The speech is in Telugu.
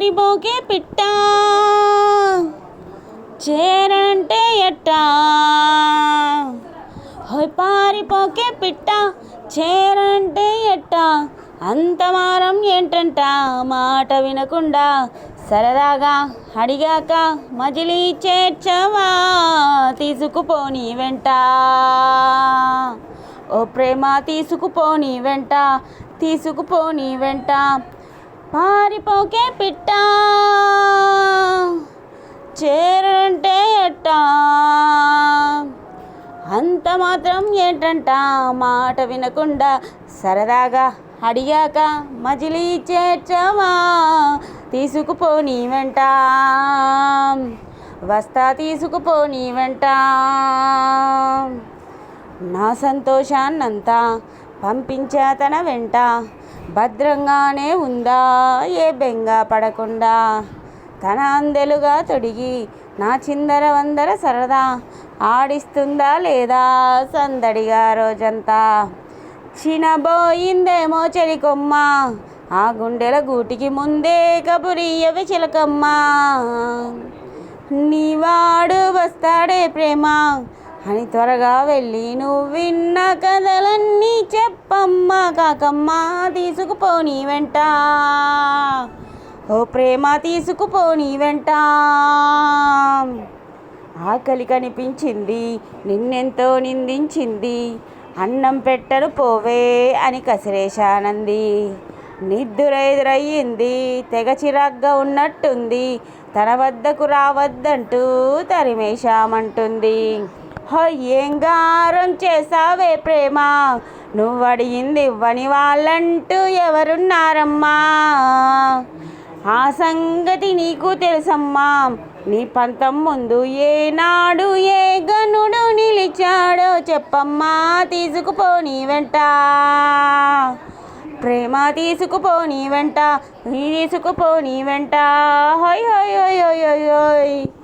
పారిపోకే పిట్ట చేరంటే ఎట్టా పారిపోకే పిట్ట చేరంటే ఎట్టా అంత మారం ఏంటంట మాట వినకుండా సరదాగా అడిగాక మజిలీ చేర్చవా తీసుకుపోని వెంట ఓ ప్రేమ తీసుకుపోని వెంట పారిపోకే పిట్ట చేరంటే ఎట్టా అంత మాత్రం ఏంటంట మాట వినకుండా సరదాగా అడిగాక మజిలీ చేర్చవా తీసుకుపోని వెంట వస్తా తీసుకుపోని వెంట నా సంతోషాన్నంతా పంపించా తన వెంట భద్రంగానే ఉందా ఏ బెంగ పడకుండా తన అందెలుగా తొడిగి నా చిందర వందర సరదా ఆడిస్తుందా లేదా సందడిగా రోజంతా చినబోయిందేమో చెలికొమ్మ ఆ గుండెల గూటికి ముందే కబురియవి చిలకమ్మ నీవాడు వస్తాడే ప్రేమ అని త్వరగా వెళ్ళి నువ్వు విన్న కథలన్నీ చెప్పమ్మ కాకమ్మ తీసుకుపోని వెంట ఓ ప్రేమ తీసుకుపోని వెంట ఆకలి కనిపించింది నిన్నెంతో నిందించింది అన్నం పెట్టను పోవే అని కసిరేశానంది నిద్దురెదురయ్యింది తెగ చిరాగ్గా ఉన్నట్టుంది తన వద్దకు రావద్దంటూ తరిమేశామంటుంది ఏం గారం చేసావే ప్రేమ నువ్వు అడిగింది ఇవ్వని వాళ్ళంటూ ఎవరున్నారమ్మా ఆ సంగతి నీకు తెలుసమ్మా నీ పంతం ముందు ఏనాడు ఏ గనుడు నిలిచాడో చెప్పమ్మా తీసుకుపోని వెంట ప్రేమ తీసుకుపోని వెంట హోయ్ హోయ్ హోయ్ హోయ్ హోయ్ హోయ్